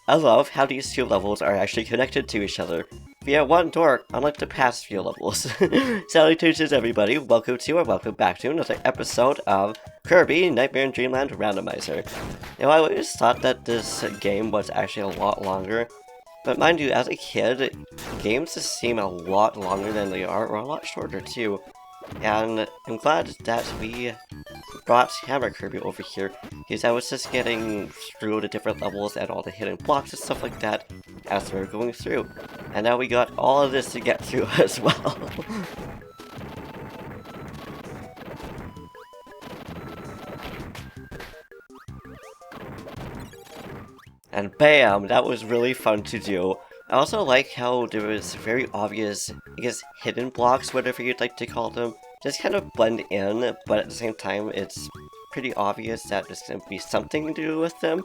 I love how these two levels are actually connected to each other via one door, unlike the past few levels. Salutations everybody, welcome to or welcome back to another episode of Kirby Nightmare in Dreamland Randomizer. Now I always thought that this game was actually a lot longer, but mind you, as a kid, games just seem a lot longer than they are, or a lot shorter too. And I'm glad that we brought Hammer Kirby over here, because I was just getting through the different levels and all the hidden blocks and stuff like that as we were going through. And now we got all of this to get through as well. And bam! That was really fun to do. I also like how there was very obvious, I guess, hidden blocks, whatever you'd like to call them, just kind of blend in, but at the same time, it's pretty obvious that there's going to be something to do with them.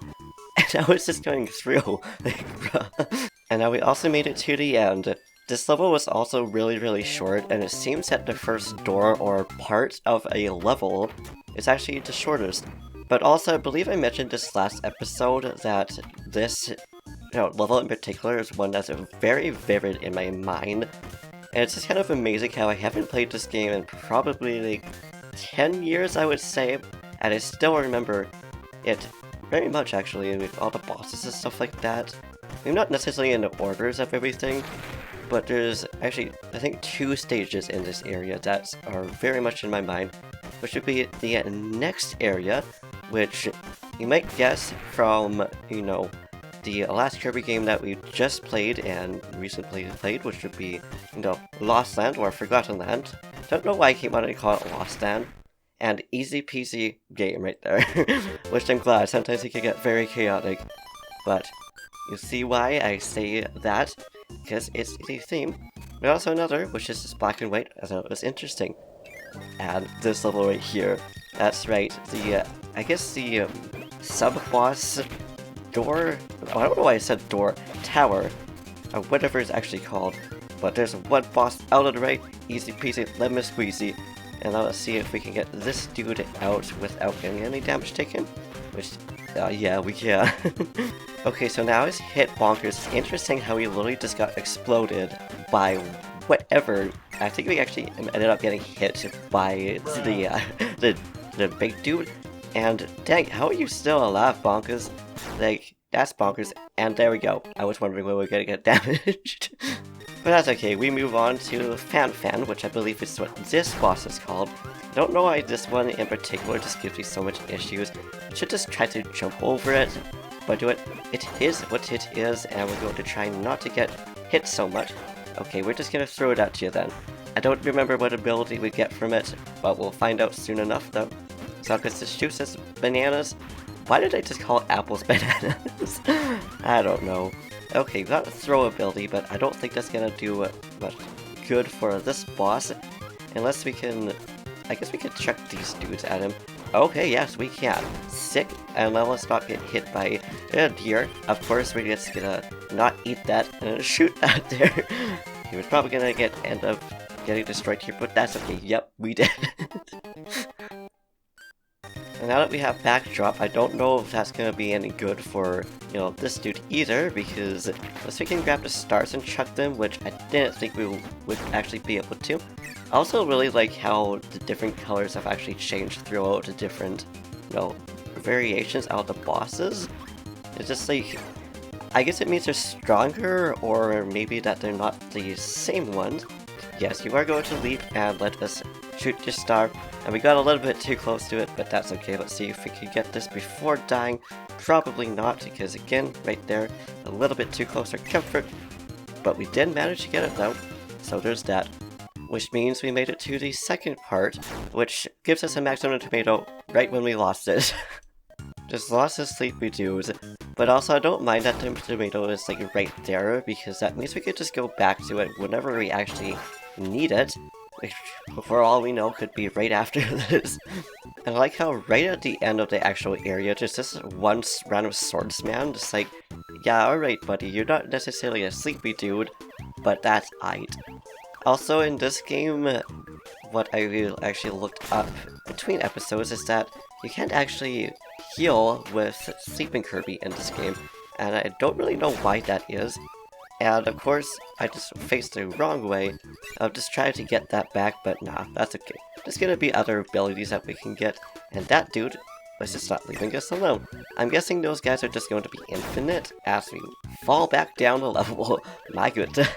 And I was just going through, like, bruh. And now we also made it to the end. This level was also really short, and it seems that the first door or part of a level is actually the shortest. But also, I believe I mentioned this last episode that this level in particular is one that's very vivid in my mind. And it's just kind of amazing how I haven't played this game in probably like 10 years, I would say, and I still remember it very much actually, with all the bosses and stuff like that. Maybe not necessarily in the orders of everything, but there's actually, I think, 2 stages in this area that are very much in my mind, which would be the next area, which you might guess from, the last Kirby game that we just played and recently played, which would be, Lost Land or Forgotten Land. Don't know why I keep wanting to call it Lost Land. And easy peasy game right there. Which I'm glad, sometimes it can get very chaotic. But you see why I say that, because it's a theme. But also another, which is just black and white, I thought it was interesting. And this level right here. That's right, I guess the sub-boss door? Oh, I don't know why I said door. Tower. Or whatever it's actually called. But there's one boss out on the right. Easy peasy, lemon squeezy. And now let's see if we can get this dude out without getting any damage taken. Which, yeah, we can. Okay, so now he's hit bonkers. It's interesting how he literally just got exploded by whatever. I think we actually ended up getting hit by the big dude. And dang, how are you still alive, bonkers? Like, that's bonkers. And there we go. I was wondering when we were gonna get damaged. But that's okay, we move on to Fan, which I believe is what this boss is called. I don't know why this one in particular just gives me so much issues. I should just try to jump over it. But it is what it is, and we're going to try not to get hit so much. Okay, we're just gonna throw it out to you then. I don't remember what ability we get from it, but we'll find out soon enough though. So because this shoots us bananas. Why did I just call apples bananas? I don't know. Okay, we got a throw ability, but I don't think that's gonna do much good for this boss. Unless we can... I guess we could chuck these dudes at him. Okay, yes, we can. Sick. And now let's not get hit by a deer. Of course, we're just gonna not eat that and shoot that there. He was probably gonna end up getting destroyed here, but that's okay. Yep, we did. And now that we have backdrop, I don't know if that's gonna be any good for, this dude either, because unless we can grab the stars and chuck them, which I didn't think we would actually be able to. I also really like how the different colors have actually changed throughout the different, variations out of the bosses. It's just like, I guess it means they're stronger, or maybe that they're not the same ones. Yes, you are going to leap and let us shoot your star. And we got a little bit too close to it, but that's okay. Let's see if we can get this before dying. Probably not, because again, right there, a little bit too close for comfort. But we did manage to get it though, so there's that. Which means we made it to the second part, which gives us a maximum tomato right when we lost it. Just lost the sleepy dudes. But also I don't mind that the tomato is like right there, because that means we could just go back to it whenever we actually need it. Which, for all we know, could be right after this. And I like how right at the end of the actual area, just this one random swordsman, just like, yeah, alright buddy, you're not necessarily a sleepy dude, but that's aight. Also in this game, what I actually looked up between episodes is that you can't actually heal with Sleeping Kirby in this game. and I don't really know why that is. And of course, I just faced the wrong way. I'll just try to get that back, but nah, that's okay. There's gonna be other abilities that we can get, and that dude was just not leaving us alone. I'm guessing those guys are just going to be infinite as we fall back down the level. My goodness.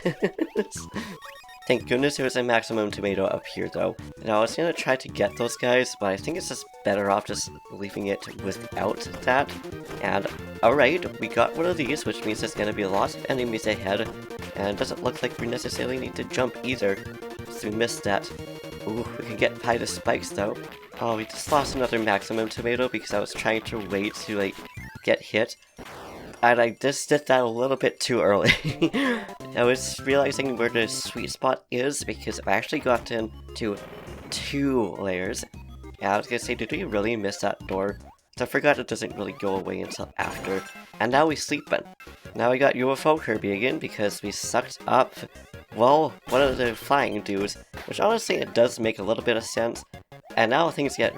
Thank goodness there was a maximum tomato up here though. And I was gonna try to get those guys, but I think it's just better off just leaving it without that. And alright, we got one of these, which means there's gonna be lots of enemies ahead. And it doesn't look like we necessarily need to jump either, so we missed that. Ooh, we can get by the spikes though. Oh, we just lost another maximum tomato because I was trying to wait to like get hit. And I just did that a little bit too early. I was realizing where the sweet spot is because I actually got into 2 layers. And I was gonna say, did we really miss that door? So I forgot it doesn't really go away until after. And now we sleeping. Now we got UFO Kirby again because we sucked up, well, one of the flying dudes. Which honestly, it does make a little bit of sense. And now things get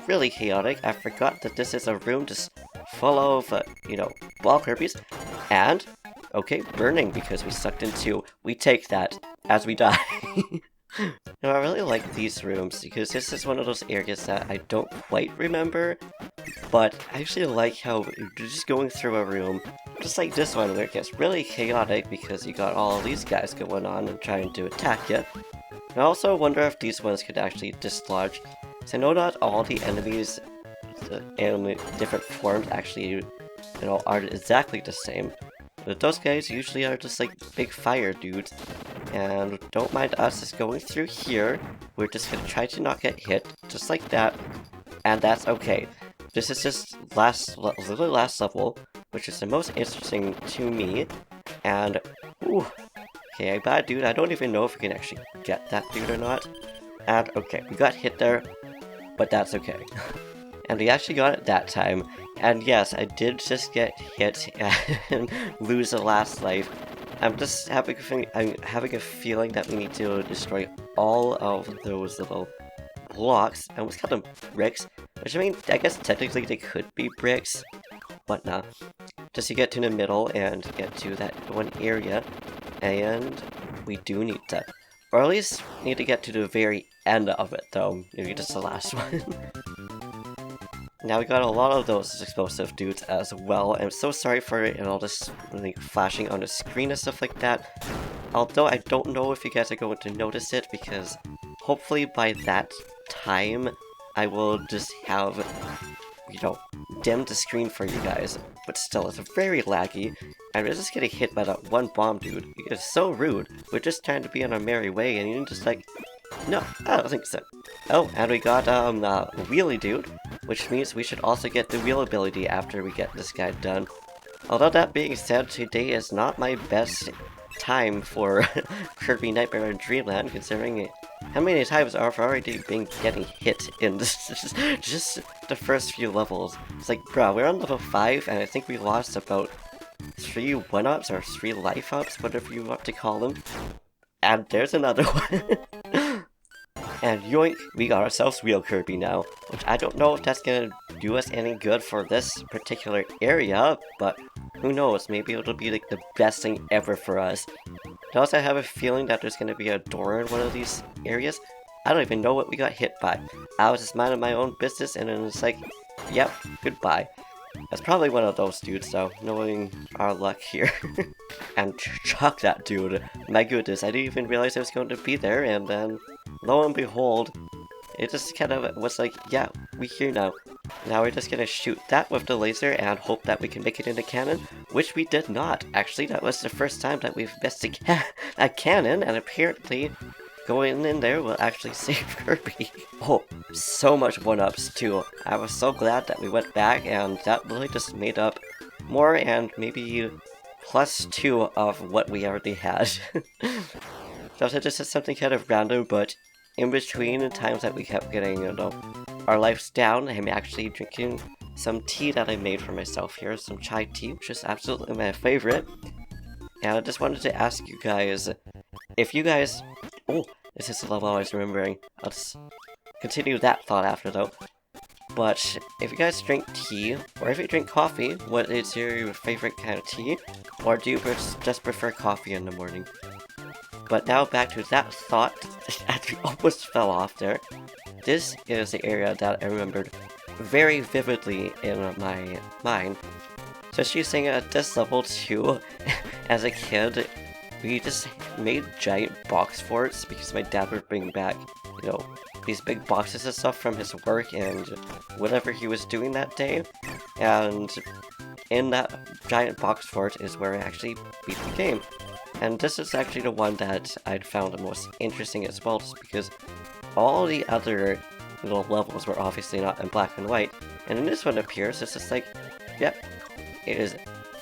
really chaotic. I forgot that this is a room just full of, you know, ball Kirby's. And, okay, burning because we sucked into, we take that as we die. Now, I really like these rooms because this is one of those areas that I don't quite remember. But I actually like how you're just going through a room, just like this one where it gets really chaotic because you got all of these guys going on and trying to attack you. I also wonder if these ones could actually dislodge. So I know not all the enemies, different forms actually, you know, are exactly the same. But those guys usually are just like big fire dudes. And don't mind us just going through here. We're just gonna try to not get hit, just like that. And that's okay. This is just literally last level, which is the most interesting to me. And, ooh. Okay, bad dude. I don't even know if we can actually get that dude or not. And, okay, we got hit there, but that's okay. And we actually got it that time. And yes, I did just get hit and lose the last life. I'm just having a feeling that we need to destroy all of those little blocks. I almost call them bricks. Which I mean, I guess technically they could be bricks, but nah. Just to get to the middle and get to that one area. And we do need to, or at least need to get to the very end of it though, maybe just the last one. Now we got a lot of those explosive dudes as well. I'm so sorry for it and all this like, flashing on the screen and stuff like that. Although I don't know if you guys are going to notice it because hopefully by that time I will just have, you know, dimmed the screen for you guys. But still, it's very laggy, and we're just getting hit by that one bomb dude. It's so rude. We're just trying to be on our merry way, and you're just like, no, I don't think so. Oh, and we got wheelie dude, which means we should also get the wheel ability after we get this guy done. Although that being said, today is not my best time for Kirby Nightmare Dreamland, considering how many times I've already been getting hit in this, just the first few levels. It's like, bro, we're on level 5, and I think we lost about 3 1-ups or 3 life-ups, whatever you want to call them. And there's another one. And yoink, we got ourselves Wheel Kirby now, which I don't know if that's gonna do us any good for this particular area, but who knows, maybe it'll be like the best thing ever for us. I also have a feeling that there's gonna be a door in one of these areas. I don't even know what we got hit by. I was just minding my own business and then it's like, yep, goodbye. That's probably one of those dudes though, knowing our luck here. And chuck that dude. My goodness, I didn't even realize I was going to be there, and then lo and behold, it just kind of was like, yeah, we're here now. Now we're just gonna shoot that with the laser and hope that we can make it into cannon, which we did not. Actually, that was the first time that we've missed a cannon, and apparently going in there will actually save Kirby. Oh, so much 1-ups too. I was so glad that we went back, and that really just made up more and maybe +2 of what we already had. So this is something kind of random, but in between the times that we kept getting, you know, our lives down, I'm actually drinking some tea that I made for myself here, some chai tea, which is absolutely my favorite. And I just wanted to ask you guys, if you guys... Oh, this is the level I was remembering. I'll just continue that thought after though. But if you guys drink tea, or if you drink coffee, what is your favorite kind of tea? Or do you just prefer coffee in the morning? But now back to that thought, as we almost fell off there. This is the area that I remembered very vividly in my mind. So she's saying at this level too, as a kid, we just made giant box forts because my dad would bring back, you know, these big boxes of stuff from his work and whatever he was doing that day. And in that giant box fort is where I actually beat the game. And this is actually the one that I'd found the most interesting as well, just because all the other little levels were obviously not in black and white, and in this one appears, it's just like, yep, it is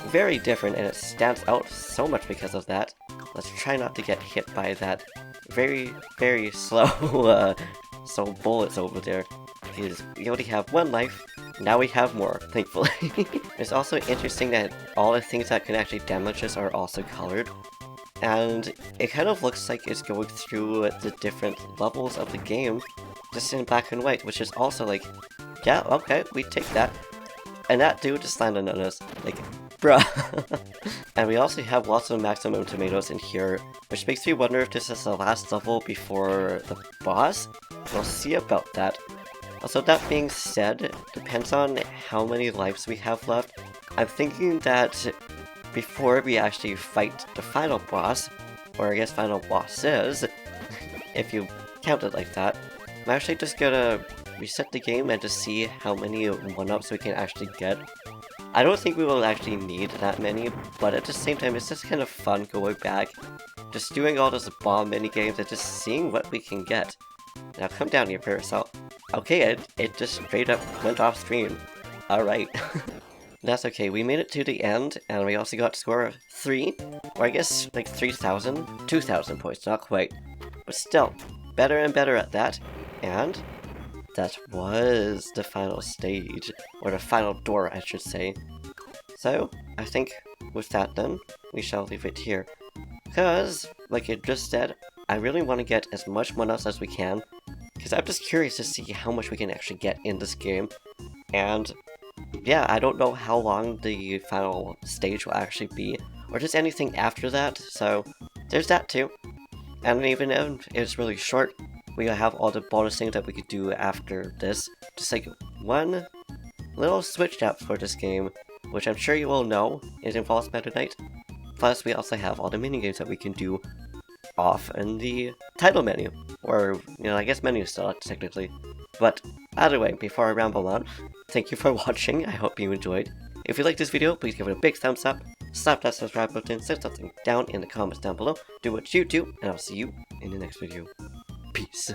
very different and it stands out so much because of that. Let's try not to get hit by that very, very slow so bullets over there, because we only have one life. Now we have more, thankfully. It's also interesting that all the things that can actually damage us are also colored. And it kind of looks like it's going through the different levels of the game, just in black and white, which is also like, yeah, okay, we take that. And that dude just landed on us, like, bruh. And we also have lots of maximum tomatoes in here, which makes me wonder if this is the last level before the boss. We'll see about that. Also, that being said, depends on how many lives we have left. I'm thinking that before we actually fight the final boss, or I guess final bosses, if you count it like that, I'm actually just gonna reset the game and just see how many 1-ups we can actually get. I don't think we will actually need that many, but at the same time it's just kind of fun going back, just doing all those bomb minigames and just seeing what we can get. Now come down here, Parasol. Okay, it just straight up went off stream. Alright. That's okay, we made it to the end, and we also got score 3, or I guess like 3,000? 2,000 points, not quite. But still, better and better at that, and that was the final stage, or the final door I should say. So, I think with that then, we shall leave it here. Because, like it just said, I really want to get as much 1-ups as we can, because I'm just curious to see how much we can actually get in this game, and yeah, I don't know how long the final stage will actually be, or just anything after that, so there's that too. And even if it's really short, we have all the bonus things that we could do after this. Just like one little switch up for this game, which I'm sure you all know, it involves Meta Knight. Plus, we also have all the minigames that we can do off in the title menu, or, you know, I guess menu select technically. But either way, before I ramble on, thank you for watching, I hope you enjoyed. If you liked this video, please give it a big thumbs up, slap that subscribe button, say something down in the comments down below, do what you do, and I'll see you in the next video. Peace.